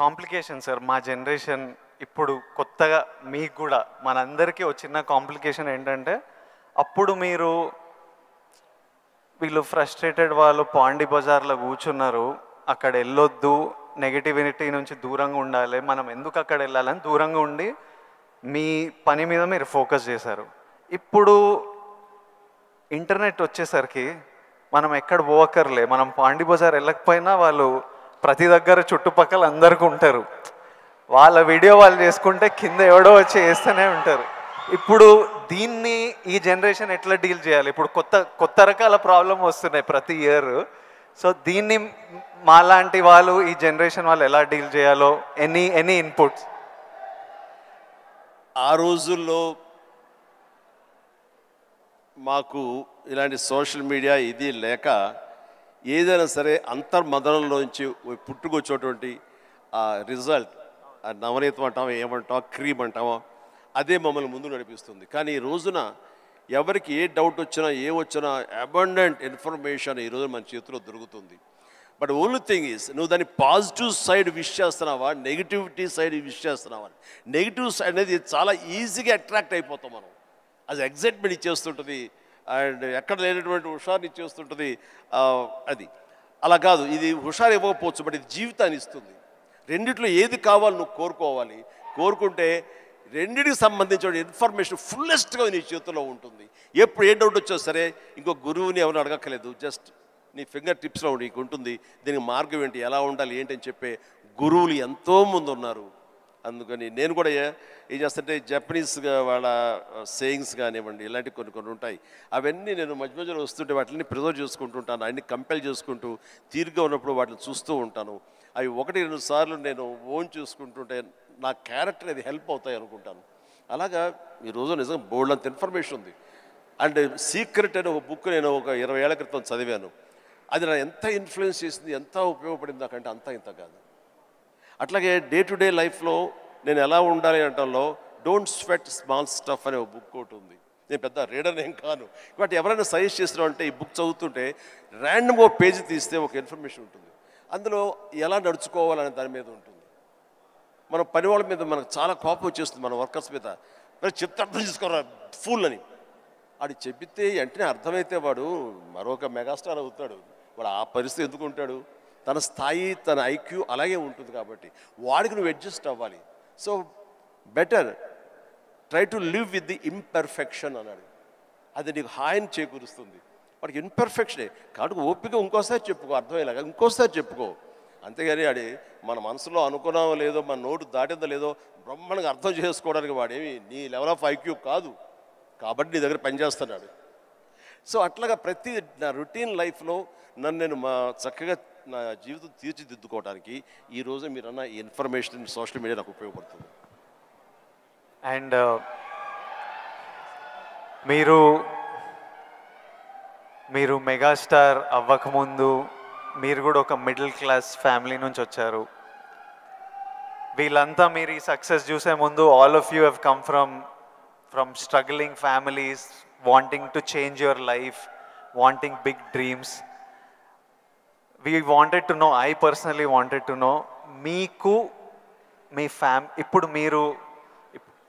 Complication sir. మా generation ఇప్పుడు కొత్తగా మీకు కూడా మనందరికీ ఒక చిన్న కాంప్లికేషన్ ఏంటంటే, అప్పుడు మీరు వీళ్ళు ఫ్రస్ట్రేటెడ్ వాళ్ళు పాండి బజార్లో కూర్చున్నారు, అక్కడ వెళ్ళొద్దు, నెగిటివిటీ నుంచి దూరంగా ఉండాలి, మనం ఎందుకు అక్కడ వెళ్ళాలని దూరంగా ఉండి మీ పని మీద మీరు ఫోకస్ చేశారు. ఇప్పుడు ఇంటర్నెట్ వచ్చేసరికి మనం ఎక్కడ పోవక్కర్లే, మనం పాండి బజార్ వెళ్ళకపోయినా వాళ్ళు ప్రతి దగ్గర చుట్టుపక్కల అందరికీ ఉంటారు. వాళ్ళ వీడియో వాళ్ళు చేసుకుంటే కింద ఎవడో వచ్చి వేస్తూనే ఉంటారు. ఇప్పుడు దీన్ని ఈ జనరేషన్ ఎట్లా డీల్ చేయాలి? ఇప్పుడు కొత్త కొత్త రకాల ప్రాబ్లం వస్తున్నాయి ప్రతి ఇయర్. సో దీన్ని మాలాంటి వాళ్ళు, ఈ జనరేషన్ వాళ్ళు ఎలా డీల్ చేయాలో ఎనీ ఇన్పుట్స్? ఆ రోజుల్లో మాకు ఇలాంటి సోషల్ మీడియా ఇది లేక ఏదైనా సరే అంతర్మదనంలోంచి పుట్టుకొచ్చేటువంటి ఆ రిజల్ట్, ఆ నవనీతం అంటామో ఏమంటామో క్రీమ్ అంటామో, అదే మమ్మల్ని ముందు నడిపిస్తుంది. కానీ ఈ రోజున ఎవరికి ఏ డౌట్ వచ్చినా ఏమొచ్చినా అబండెంట్ ఇన్ఫర్మేషన్ ఈరోజు మన చేతిలో దొరుకుతుంది. బట్ ఓన్లీ థింగ్ ఈజ్, నువ్వు దాన్ని పాజిటివ్ సైడ్ విష్ చేస్తున్నావా, నెగిటివిటీ సైడ్ విష్ చేస్తున్నావా? నెగిటివ్ సైడ్ అనేది చాలా ఈజీగా అట్రాక్ట్ అయిపోతాం మనం. అది ఎగ్జైట్మెంట్ ఇచ్చేస్తుంటుంది అండ్ ఎక్కడ లేనటువంటి హుషారుని ఇచ్చేస్తుంటుంది. అది అలా కాదు, ఇది హుషారు ఇవ్వకపోవచ్చు, బట్ ఇది జీవితాన్ని ఇస్తుంది. రెండిట్లో ఏది కావాలి నువ్వు కోరుకోవాలి. కోరుకుంటే రెండింటికి సంబంధించిన ఇన్ఫర్మేషన్ ఫుల్లెస్ట్గా నీ చేతుల్లో ఉంటుంది. ఎప్పుడు ఏ డౌట్ వచ్చో సరే ఇంకో గురువుని ఎవరిని అడగక్కలేదు, జస్ట్ నీ ఫింగర్ టిప్స్లో నీకు ఉంటుంది. దీనికి మార్గం ఏంటి, ఎలా ఉండాలి ఏంటి అని చెప్పే గురువులు ఎంతోమంది ఉన్నారు. అందుకని నేను కూడా ఏం చేస్తుంటే జపనీస్గా వాళ్ళ సేయింగ్స్ కానివ్వండి, ఇలాంటివి కొన్ని ఉంటాయి. అవన్నీ నేను మధ్య మధ్యలో వస్తుంటే వాటిని ప్రిజర్వ్ చేసుకుంటుంటాను, అన్ని కంపెల్ చేసుకుంటూ తీరుగా ఉన్నప్పుడు వాటిని చూస్తూ ఉంటాను. అవి 1-2 సార్లు నేను ఓన్ చూసుకుంటుంటే నా క్యారెక్టర్ అది హెల్ప్ అవుతాయి అనుకుంటాను. అలాగా ఈరోజు నిజంగా బోల్డ్ అంత ఇన్ఫర్మేషన్ ఉంది. అండ్ సీక్రెట్ అనే ఒక బుక్ నేను ఒక 20 ఏళ్ల క్రితం చదివాను. అది నా ఎంత ఇన్ఫ్లుయెన్స్ చేసింది, ఎంత ఉపయోగపడింది నాకంటే అంత ఇంత కాదు. అట్లాగే డే టు డే లైఫ్లో నేను ఎలా ఉండాలి అంటంలో డోంట్ స్వెట్ స్మాల్ స్టఫ్ అనే ఒక బుక్ ఒకటి ఉంది. నేను పెద్ద రీడర్ ఏం కాను, బట్ ఎవరైనా సజెస్ట్ చేసిన అంటే ఈ బుక్ చదువుతుంటే ర్యాండమ్ ఒక పేజీ తీస్తే ఒక ఇన్ఫర్మేషన్ ఉంటుంది. అందులో ఎలా నడుచుకోవాలనే దాని మీద ఉంటుంది. మన పని వాళ్ళ మీద మనకు చాలా కోపం వచ్చేస్తుంది, మన వర్కర్స్ మీద. మరి చెప్తే అర్థం చేసుకోరా ఫూల్ అని వాడు చెబితే వెంటనే అర్థమైతే వాడు మరొక మెగాస్టార్ అవుతాడు. వాడు ఆ పరిస్థితి ఎందుకు ఉంటాడు? తన స్థాయి, తన ఐక్యూ అలాగే ఉంటుంది కాబట్టి వాడికి నువ్వు అడ్జస్ట్ అవ్వాలి. So better try to live with the imperfection అన్నాడు. అది నీకు హాయిని చేకూరుస్తుంది. వాడికి ఇన్పర్ఫెక్షనే కాబట్టి ఓపిక ఇంకోసారి చెప్పుకో, అర్థమయ్యేలాగా ఇంకోసారి చెప్పుకో. అంతేగాని అది మన మనసులో అనుకున్నామో లేదో, మన నోటు దాటిందో లేదో బ్రహ్మాండంగా అర్థం చేసుకోవడానికి వాడేమి నీ లెవెల్ ఆఫ్ ఐక్యూ కాదు కాబట్టి నీ దగ్గర పనిచేస్తున్నాడు. సో అట్లాగా ప్రతి నా రొటీన్ లైఫ్లో నన్ను నేను చక్కగా నా జీవితం తీర్చిదిద్దుకోవడానికి ఈరోజు మీరన్న ఈ ఇన్ఫర్మేషన్ సోషల్ మీడియా నాకు ఉపయోగపడుతుంది. అండ్ మీరు మెగాస్టార్ అవ్వకముందు మీరు కూడా ఒక మిడిల్ క్లాస్ ఫ్యామిలీ నుంచి వచ్చారు. వీళ్ళంతా మీరు ఈ సక్సెస్ చూసే ముందు all of you have come from struggling families, wanting to change your life, wanting big dreams. we wanted to know, I personally wanted to know, మీకు మీ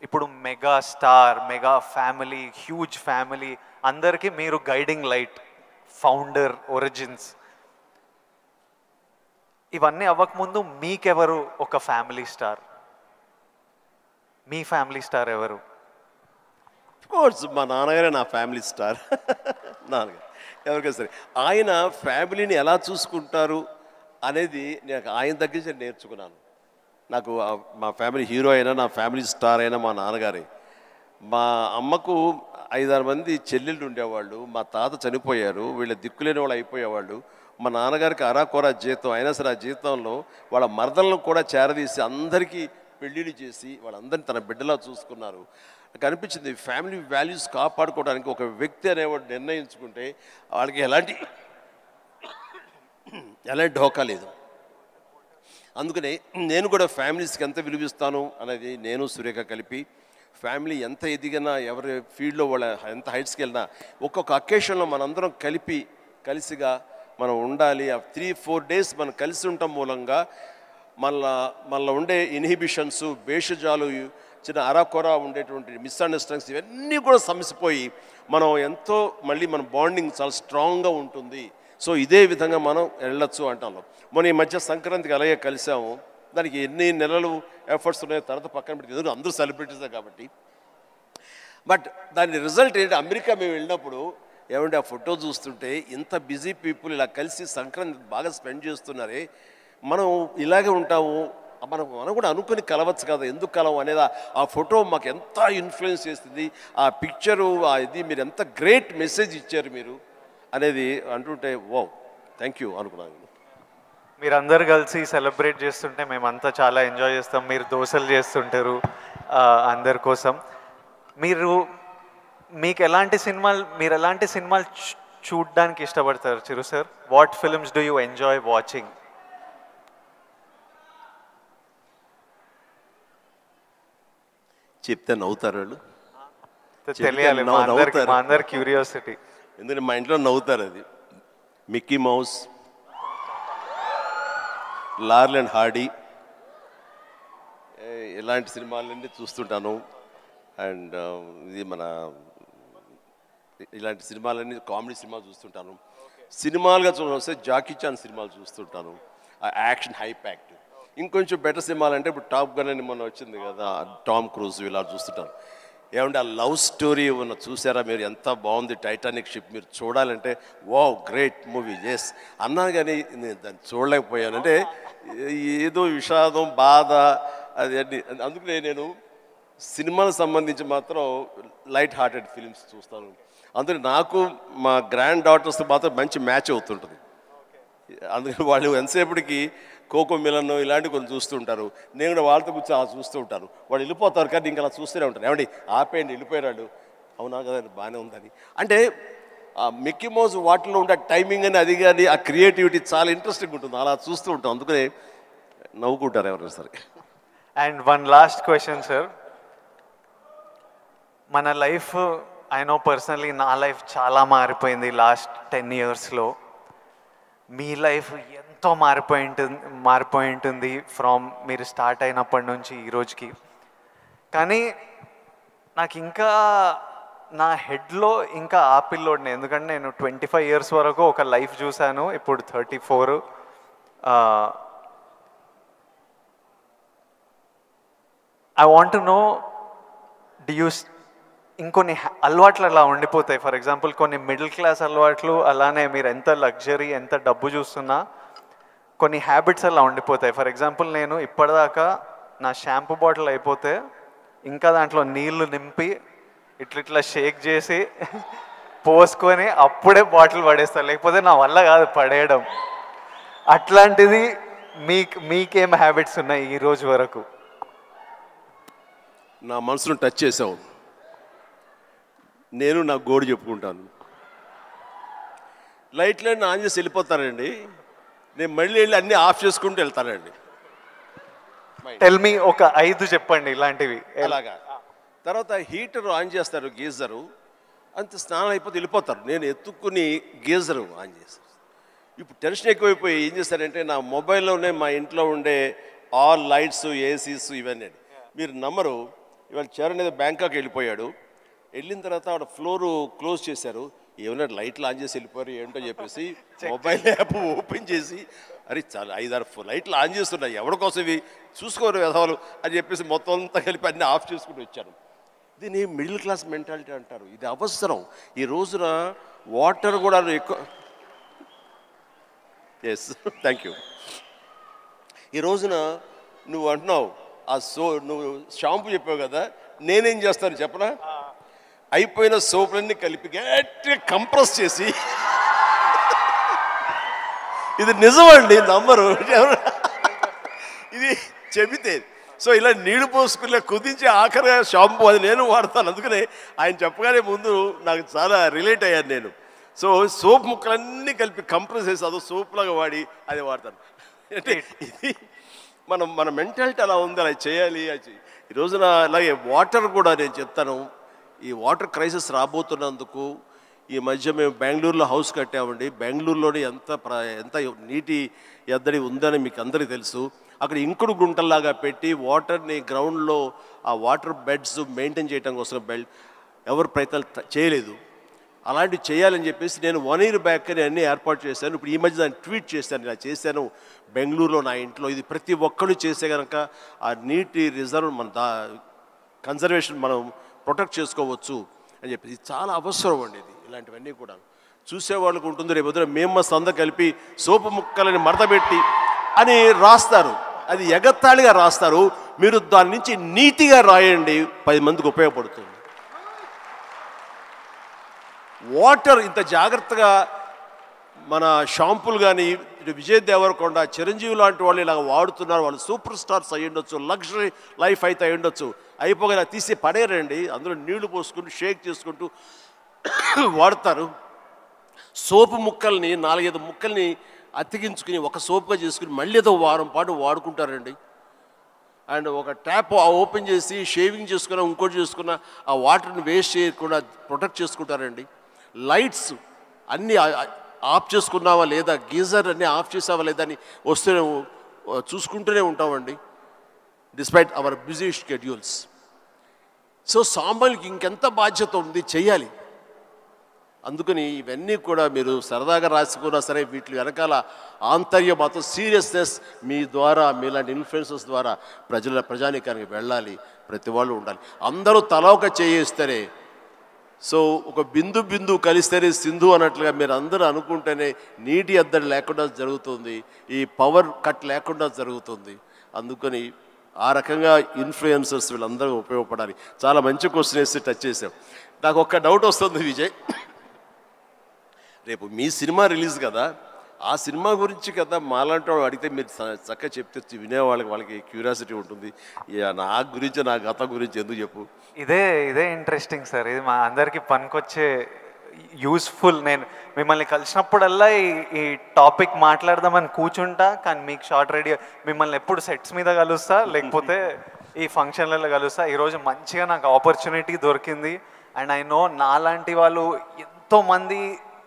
ఇప్పుడు mega star, mega family, huge family, అందరికీ మీరు guiding light, founder, origins. ఇవన్నీ అవ్వకముందు మీకెవరు ఒక family star? మీ family star ఎవరు? Course మా నాన్నగారే నా ఫ్యామిలీ స్టార్. నాన్నగారు ఎవరికైనా సరే ఆయన ఫ్యామిలీని ఎలా చూసుకుంటారు అనేది నేను ఆయన దగ్గర నుంచి నేర్చుకున్నాను. నాకు మా ఫ్యామిలీ హీరో అయినా, నా ఫ్యామిలీ స్టార్ అయినా మా నాన్నగారే. మా అమ్మకు 5-6 మంది చెల్లెళ్ళు ఉండేవాళ్ళు. మా తాత చనిపోయారు, వీళ్ళ దిక్కులేని వాళ్ళు అయిపోయేవాళ్ళు. మా నాన్నగారికి అరాకొర జీతం అయినా సరే ఆ జీతంలో వాళ్ళ మరదలను కూడా చేరదీసి అందరికీ పెళ్ళిళ్ళు చేసి వాళ్ళందరినీ తన బిడ్డలా చూసుకున్నారు. నాకు అనిపించింది ఫ్యామిలీ వాల్యూస్ కాపాడుకోవడానికి ఒక వ్యక్తి అనేవాడు నిర్ణయించుకుంటే వాళ్ళకి ఎలాంటి ఢోకా లేదు. అందుకనే నేను కూడా ఫ్యామిలీస్కి ఎంత విలువిస్తాను అనేది నేను సురేఖ కలిపి, ఫ్యామిలీ ఎంత ఎదిగినా ఎవరి ఫీల్డ్లో వాళ్ళ ఎంత హైట్స్కి వెళ్ళినా ఒక్కొక్క అకేషన్లో మనందరం కలిసిగా మనం ఉండాలి. ఆ 3-4 డేస్ మనం కలిసి ఉండటం మూలంగా మళ్ళీ ఉండే ఇన్హిబిషన్స్, భేషజాలు, చిన్న అరాకొర ఉండేటువంటి మిస్అండర్స్టాండింగ్స్ ఇవన్నీ కూడా సమసిపోయి మనం ఎంతో మళ్ళీ మన బాండింగ్ చాలా స్ట్రాంగ్గా ఉంటుంది. సో ఇదే విధంగా మనం వెళ్ళొచ్చు అంటాను. మొన్న ఈ మధ్య సంక్రాంతికి అలాగే కలిసాము. దానికి ఎన్ని నెలలు ఎఫర్ట్స్ ఉన్నాయో తర్వాత పక్కన పెట్టి, ఎందుకంటే అందరూ సెలబ్రిటీసే కాబట్టి. బట్ దాని రిజల్ట్ ఏంటి, అమెరికా మేము వెళ్ళినప్పుడు ఏమంటే ఆ ఫోటో చూస్తుంటే ఇంత బిజీ పీపుల్ ఇలా కలిసి సంక్రాంతి బాగా స్పెండ్ చేస్తున్నారే, మనం ఇలాగే ఉంటాము, మనం కూడా అనుకుని కలవచ్చు కదా, ఎందుకు కలవం అనేది ఆ ఫోటో మాకు ఎంత ఇన్ఫ్లుయెన్స్ చేస్తుంది. ఆ పిక్చరు ఇది మీరు ఎంత గ్రేట్ మెసేజ్ ఇచ్చారు మీరు అనేది అంటుంటే వో థ్యాంక్ యూ అనుకున్నాను. మీరందరు కలిసి సెలబ్రేట్ చేస్తుంటే మేమంతా చాలా ఎంజాయ్ చేస్తాం. మీరు దోశలు చేస్తుంటారు అందరి కోసం. మీరు ఎలాంటి సినిమాలు చూడడానికి ఇష్టపడతారు Chiru sir? What films do you enjoy watching? చెప్తే నవ్వుతారు వాళ్ళు, తెలియాలి మా అందరి క్యూరియాసిటీ. ఎందుకంటే మా ఇంట్లో నవ్వుతారు. అది మిక్కీ మౌస్, లార్ల్ అండ్ హార్డీ, ఇలాంటి సినిమాలన్నీ చూస్తుంటాను. అండ్ ఇది మన ఇలాంటి సినిమాలన్నీ కామెడీ సినిమాలు చూస్తుంటాను. సినిమాలుగా చూడాల్సి జాకీ చాన్ సినిమాలు చూస్తుంటాను, ఆ యాక్షన్ హై ప్యాక్డ్. ఇంకొంచెం బెటర్ సినిమాలు అంటే ఇప్పుడు టాప్ గన్ అని మొన్న వచ్చింది కదా, టామ్ క్రూజ్, ఇలా చూస్తుంటాను. ఏమంటే ఆ లవ్ స్టోరీ ఉన్న చూసారా మీరు, ఎంత బాగుంది టైటానిక్ షిప్, మీరు చూడాలంటే వావ్ గ్రేట్ మూవీ ఎస్ అన్నాను, కానీ నేను దాన్ని చూడలేకపోయాను. అంటే ఏదో విషాదం, బాధ అది అన్ని. అందుకనే నేను సినిమాలకు సంబంధించి మాత్రం లైట్ హార్టెడ్ ఫిలిమ్స్ చూస్తాను. అందుకని నాకు మా గ్రాండ్ డాటర్స్తో మాత్రం మంచి మ్యాచ్ అవుతుంటుంది. అందుకని వాళ్ళు ఎంతసేపటికి కోకో మిలన్ ఇలాంటివి కొంచెం చూస్తూ ఉంటారు, నేను కూడా వాళ్ళతో కూర్చొని అలా చూస్తూ ఉంటాను. వాళ్ళు వెళ్ళిపోతారు కానీ ఇంకా అలా చూస్తూనే ఉంటాను. ఏమండి ఆపేయండి వెళ్ళిపోయాడు, అవునా కదా బాగానే ఉందని. అంటే ఆ మిక్కీ మౌస్ వాటిలో ఉండే టైమింగ్ అని అది కానీ ఆ క్రియేటివిటీ చాలా ఇంట్రెస్టింగ్ ఉంటుంది, అలా చూస్తూ ఉంటాం. అందుకనే నవ్వుకుంటారు ఎవరైనా సరే. And one last question sir, మన లైఫ్ ఐ నో పర్సనలీ నా లైఫ్ చాలా మారిపోయింది లాస్ట్ 10 yearsలో. మీ లైఫ్ ఎంతో మారిపోయి ఉంటుంది ఫ్రమ్ మీరు స్టార్ట్ అయినప్పటి నుంచి ఈ రోజుకి. కానీ నాకు ఇంకా నా హెడ్లో ఇంకా ఆ పిల్లోడిని, ఎందుకంటే నేను 25 years వరకు ఒక లైఫ్ చూశాను, ఇప్పుడు 34. ఐ వాంట్ టు నో, ఇంకొన్ని అలవాట్లు అలా ఉండిపోతాయి. ఫర్ ఎగ్జాంపుల్ కొన్ని మిడిల్ క్లాస్ అలవాట్లు, అలానే మీరు ఎంత లగ్జరీ ఎంత డబ్బు చూస్తున్నా కొన్ని హ్యాబిట్స్ అలా ఉండిపోతాయి. ఫర్ ఎగ్జాంపుల్ నేను ఇప్పటిదాకా నా షాంపూ బాటిల్ అయిపోతే ఇంకా దాంట్లో నీళ్లు నింపి ఇట్లా షేక్ చేసి పోసుకొని అప్పుడే బాటిల్ పడేస్తాను, లేకపోతే నా వల్ల కాదు పడేయడం. అట్లాంటిది మీకేం హ్యాబిట్స్ ఉన్నాయి ఈ రోజు వరకు? నా మనసును టచ్ చేసావు. నేను నా గోడు చెప్పుకుంటాను. లైట్లన్నీ ఆన్ చేసి వెళ్ళిపోతానండి, నేను మళ్ళీ వెళ్ళి అన్నీ ఆఫ్ చేసుకుంటూ వెళ్తానండి. టెల్ మీ ఒక 5 చెప్పండి ఇలాంటివి. అలాగా తర్వాత హీటర్ ఆన్ చేస్తారు, గీజరు, అంత స్నానం అయిపోతే వెళ్ళిపోతారు. నేను ఎత్తుక్కుని గీజరు ఆన్ చేస్తాను. ఇప్పుడు టెన్షన్ ఎక్కువైపోయి ఏం చేస్తారంటే నా మొబైల్లోనే మా ఇంట్లో ఉండే ఆల్ లైట్స్, ఏసీస్ ఇవన్నీ. మీరు నమ్మరు, ఇవాళ చరణ్ ఏదో బ్యాంకాక్ వెళ్ళిపోయాడు, వెళ్ళిన తర్వాత ఆవిడ ఫ్లోరు క్లోజ్ చేశారు. ఏమైనా లైట్లు ఆన్ చేసి వెళ్ళిపోయారు ఏంటో చెప్పేసి మొబైల్ యాప్ ఓపెన్ చేసి, అరే చాలా 5-6 లైట్లు ఆన్ చేస్తున్నాయి, ఎవరి కోసం ఇవి చూసుకోరు వ్యధవాలు అని చెప్పేసి మొత్తం అంతా కలిపి అన్నీ ఆఫ్ చేసుకుంటూ వచ్చాను. దీన్ని మిడిల్ క్లాస్ మెంటాలిటీ అంటారు. ఇది అవసరం. ఈ రోజున వాటర్ కూడా ఎక్కువ. Yes thank you. ఈ రోజున నువ్వు అంటున్నావు నువ్వు షాంపూ చెప్పావు కదా, నేనేం చేస్తాను చెప్పనా, అయిపోయిన సోపులన్నీ కలిపి గట్టిగా కంప్రెస్ చేసి, ఇది నిజమండి నమ్మరు, ఇది చెబితే సో ఇలా నీళ్లు పోసుకునే కుదించి ఆఖరిగా షాంపూ అది నేను వాడతాను. అందుకనే ఆయన చెప్పగానే ముందు నాకు చాలా రిలేట్ అయ్యాను నేను. సో సోప్ ముక్కలన్నీ కలిపి కంప్రెస్ చేసి అదో సోప్లాగా వాడి అది వాడతాను. అంటే ఇది మన మెంటాలిటీ అలా ఉంది, అలా చేయాలి. ఈ రోజున అలాగే వాటర్ కూడా నేను చెప్తాను, ఈ వాటర్ క్రైసిస్ రాబోతున్నందుకు ఈ మధ్య మేము బెంగళూరులో హౌస్ కట్టామండి. బెంగళూరులోనే ఎంత నీటి ఎద్దడి ఉందని మీకు అందరికీ తెలుసు. అక్కడ ఇంకుడు గుంటల్లాగా పెట్టి వాటర్ని గ్రౌండ్లో ఆ వాటర్ బెడ్స్ మెయింటైన్ చేయడం కోసం ఎవరు ప్రయత్నాలు చేయలేదు. అలాంటివి చేయాలని చెప్పేసి నేను 1 year బ్యాక్ అన్నీ ఏర్పాటు చేశాను. ఇప్పుడు ఈ మధ్య దాన్ని ట్వీట్ చేశాను, ఇలా చేశాను బెంగళూరులో నా ఇంట్లో. ఇది ప్రతి ఒక్కరు చేసే కనుక ఆ నీటి రిజర్వ్ మన కన్జర్వేషన్ మనం ప్రొటెక్ట్ చేసుకోవచ్చు అని చెప్పేసి చాలా అవసరం అండి ఇది. ఇలాంటివన్నీ కూడా చూసేవాళ్ళకు ఉంటుంది. రేపు పొద్దున మేము అందరూ కలిపి సోపు ముక్కలని మడతపెట్టి అని రాస్తారు, అది ఎగత్తాళిగా రాస్తారు. మీరు దాని నుంచి నీతిగా రాయండి, 10 మందికి ఉపయోగపడుతుంది. వాటర్ ఇంత జాగ్రత్తగా మన షాంపులు కానీ విజయ్ దేవరకొండ, చిరంజీవి లాంటి వాళ్ళు ఇలాగ వాడుతున్నారు. వాళ్ళు సూపర్ స్టార్స్ అయ్యి ఉండొచ్చు, లగ్జరీ లైఫ్ అయితే అయి ఉండొచ్చు. అయిపోగా తీసి పడేరండి, అందులో నీళ్లు పోసుకుంటూ షేక్ చేసుకుంటూ వాడతారు. సోపు ముక్కల్ని 4-5 ముక్కల్ని అతికించుకుని ఒక సోపుగా చేసుకుని మళ్ళీ ఏదో వారం పాటు వాడుకుంటారండి. అండ్ ఒక ట్యాప్ ఓపెన్ చేసి షేవింగ్ చేసుకున్నా ఇంకోటి చేసుకున్నా ఆ వాటర్ని వేస్ట్ చేయకుండా ప్రొటెక్ట్ చేసుకుంటారండి. లైట్స్ అన్నీ ఆఫ్ చేసుకున్నావా లేదా, గీజర్ అన్నీ ఆఫ్ చేసావా లేదా అని వస్తూనే చూసుకుంటూనే ఉంటామండి, despite our busy schedules. So సామాన్యులకి ఇంకెంత బాధ్యత ఉంది, చెయ్యాలి. అందుకని ఇవన్నీ కూడా మీరు సరదాగా రాసుకున్నా సరే వీటి వెనకాల ఆంతర్యం మాత్రం సీరియస్నెస్ మీ ద్వారా, మీలాంటి ఇన్ఫ్లుయెన్సర్స్ ద్వారా ప్రజానీకానికి వెళ్ళాలి. ప్రతి వాళ్ళు ఉండాలి. అందరూ తల ఒక చేయిస్తేనే, సో ఒక బిందు కలిస్తేనే సింధు అన్నట్లుగా మీరు అందరూ అనుకుంటేనే నీటి ఎద్దడి లేకుండా జరుగుతుంది, ఈ పవర్ కట్ లేకుండా జరుగుతుంది. అందుకని ఆ రకంగా ఇన్ఫ్లుయెన్సర్స్ వీళ్ళందరూ ఉపయోగపడాలి. చాలా మంచి క్వశ్చన్ వేసి టచ్ చేసాం. నాకు ఒక్క డౌట్ వస్తుంది విజయ్, రేపు మీ సినిమా రిలీజ్ కదా, ఆ సినిమా గురించి కదా మాలాంటి వాళ్ళు అడిగితే మీరు చక్కగా చెప్తే వాళ్ళకి క్యూరియాసిటీ ఉంటుంది. నా గురించి, నా గతం గురించి ఎందుకు చెప్పు. ఇదే ఇంట్రెస్టింగ్ సార్, ఇది మా అందరికీ పనికొచ్చే యూస్ఫుల్. నేను మిమ్మల్ని కలిసినప్పుడల్లా ఈ టాపిక్ మాట్లాడదామని కూర్చుంటా, కానీ మీకు షార్ట్ రెడీ మిమ్మల్ని ఎప్పుడు సెట్స్ మీద కలుస్తా లేకపోతే ఈ ఫంక్షన్లలో కలుస్తా. ఈరోజు మంచిగా నాకు ఆపర్చునిటీ దొరికింది. అండ్ ఐ నో నాలాంటి వాళ్ళు ఎంతోమంది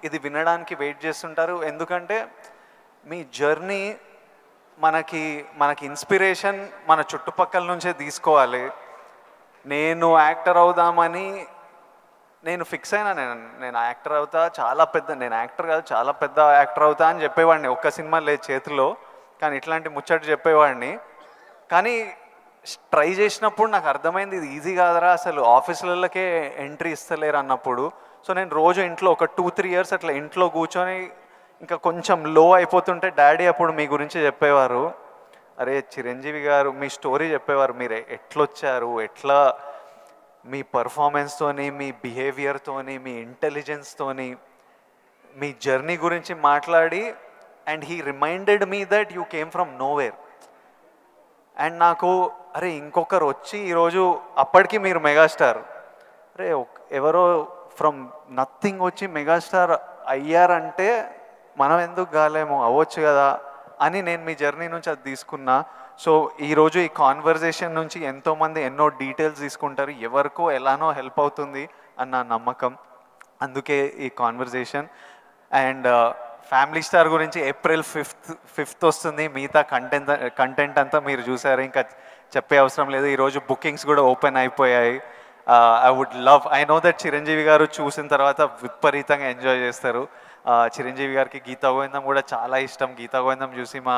ఇది వినడానికి వెయిట్ చేస్తుంటారు. ఎందుకంటే మీ జర్నీ మనకి ఇన్స్పిరేషన్ మన చుట్టుపక్కల నుంచే తీసుకోవాలి. నేను యాక్టర్ అవుదామని నేను ఫిక్స్ అయినా, నేను యాక్టర్ అవుతా, నేను యాక్టర్ కాదు చాలా పెద్ద యాక్టర్ అవుతా అని చెప్పేవాడిని. ఒక్క సినిమా లేదు చేతిలో, కానీ ఇట్లాంటి ముచ్చట చెప్పేవాడిని. కానీ ట్రై చేసినప్పుడు నాకు అర్థమైంది ఇది ఈజీ కాదరా, అసలు ఆఫీసులకే ఎంట్రీ ఇస్తలేరు అన్నప్పుడు. సో నేను రోజు ఇంట్లో ఒక 2-3 years అట్లా ఇంట్లో కూర్చొని ఇంకా కొంచెం లో అయిపోతుంటే డాడీ అప్పుడు మీ గురించి చెప్పేవారు, అరే చిరంజీవి గారు మీ స్టోరీ చెప్పేవారు, మీరు ఎట్లొచ్చారు, ఎట్లా మీ పర్ఫార్మెన్స్తోని, మీ బిహేవియర్తోని, మీ ఇంటెలిజెన్స్తోని మీ జర్నీ గురించి మాట్లాడి. And he reminded me that you came from nowhere. And నాకు అరే ఇంకొకరు వచ్చి ఈరోజు అప్పటికి మీరు మెగాస్టార్, అరే ఎవరో ఫ్రమ్ నథింగ్ వచ్చి మెగాస్టార్ అయ్యారంటే మనం ఎందుకు కాలేమో, అవ్వచ్చు కదా అని నేను మీ జర్నీ నుంచి అది తీసుకున్నా. సో ఈరోజు ఈ కాన్వర్జేషన్ నుంచి ఎంతోమంది ఎన్నో డీటెయిల్స్ తీసుకుంటారు, ఎవరికో ఎలానో హెల్ప్ అవుతుంది అన్న నమ్మకం, అందుకే ఈ కాన్వర్జేషన్. అండ్ ఫ్యామిలీ స్టార్ గురించి April 5th వస్తుంది. మిగతా కంటెంట్ అంతా మీరు చూసారు, ఇంకా చెప్పే అవసరం లేదు. ఈరోజు బుకింగ్స్ కూడా ఓపెన్ అయిపోయాయి. ఐ నో దట్ చిరంజీవి గారు చూసిన తర్వాత విపరీతంగా ఎంజాయ్ చేస్తారు. చిరంజీవి గారికి గీతా గోవిందం కూడా చాలా ఇష్టం. గీతా గోవిందం చూసి మా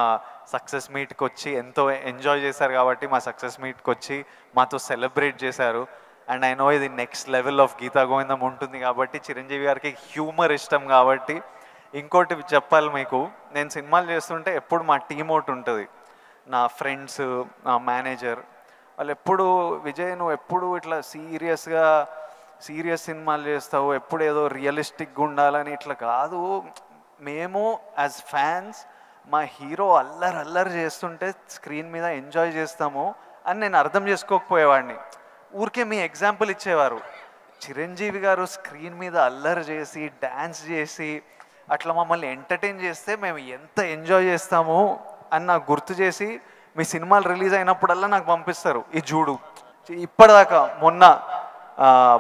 సక్సెస్ మీట్కి వచ్చి ఎంతో ఎంజాయ్ చేశారు కాబట్టి మా సక్సెస్ మీట్కి వచ్చి మాతో సెలబ్రేట్ చేశారు. అండ్ ఐ నో ఇది నెక్స్ట్ లెవెల్ ఆఫ్ గీతా గోవిందం ఉంటుంది కాబట్టి చిరంజీవి గారికి హ్యూమర్ ఇష్టం కాబట్టి. ఇంకోటి చెప్పాలి మీకు, నేను సినిమాలు చేస్తుంటే ఎప్పుడు మా టీమ్ ఒకటి ఉంటుంది, నా ఫ్రెండ్స్, నా మేనేజర్, వాళ్ళు ఎప్పుడు విజయ్ నువ్వు ఎప్పుడు ఇట్లా సీరియస్ సినిమాలు చేస్తావు, ఎప్పుడు ఏదో రియలిస్టిక్గా ఉండాలని, ఇట్లా కాదు, మేము యాజ్ ఫ్యాన్స్ మా హీరో అల్లరి చేస్తుంటే స్క్రీన్ మీద ఎంజాయ్ చేస్తాము అని నేను అర్థం చేసుకోకపోయేవాడిని. ఊరికే మీ ఎగ్జాంపుల్ ఇచ్చేవారు, చిరంజీవి గారు స్క్రీన్ మీద అల్లరి చేసి డ్యాన్స్ చేసి అట్లా మమ్మల్ని ఎంటర్టైన్ చేస్తే మేము ఎంత ఎంజాయ్ చేస్తాము అని నాకు గుర్తు చేసి మీ సినిమాలు రిలీజ్ అయినప్పుడల్లా నాకు పంపిస్తారు. ఈ చూడు, ఇప్పటిదాకా మొన్న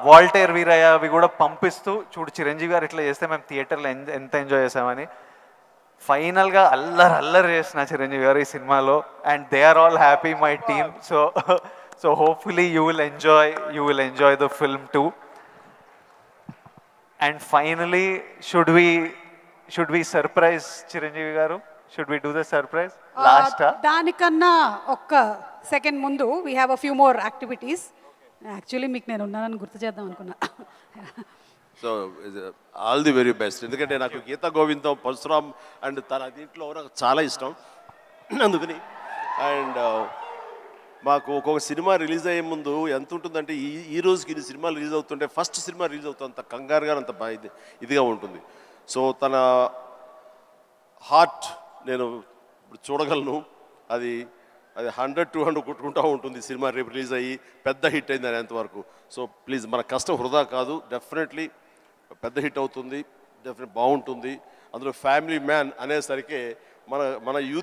వాల్టేర్ వీరయ్య అవి కూడా పంపిస్తూ, చూడు చిరంజీవి గారు ఇట్లా చేస్తే మేము థియేటర్లో ఎంత ఎంజాయ్ చేసామని. ఫైనల్గా అల్లరి చేసిన చిరంజీవి గారు ఈ సినిమాలో, and they are all happy my team. So hopefully you will enjoy the film too. And finally should we surprise Chiranjeevi గారు? Should we do the surprise లాస్టా? దానికన్నా ఒక్క సెకండ్ ముందు we have a few more activities. Actually మీకు నేను ఉన్నానని గుర్తు చేద్దాం అనుకున్నా. So all the very best. ఎందుకంటే నాకు గీతా గోవిందం, పరశురామ్ అండ్ తన దీంట్లో నాకు చాలా ఇష్టం. అందుకని అండ్ మాకు ఒక్కొక్క సినిమా రిలీజ్ అయ్యే ముందు ఎంత ఉంటుందంటే ఈ రోజుకి ఇన్ని సినిమాలు రిలీజ్ అవుతుంటే ఫస్ట్ సినిమా రిలీజ్ అవుతుంది అంత కంగారుగా అంత ఇదిగా ఉంటుంది. సో తన హార్ట్ నేను ఇప్పుడు చూడగలను. అది 100-200 కొట్టుకుంటూ ఉంటుంది సినిమా రేపు రిలీజ్ అయ్యి పెద్ద హిట్ అయింది అనేంతవరకు. సో ప్లీజ్ మన కష్టం వృధా కాదు, డెఫినెట్లీ పెద్ద హిట్ అవుతుంది, డెఫినెట్ బాగుంటుంది. అందులో ఫ్యామిలీ మ్యాన్ అనేసరికి మన యూత్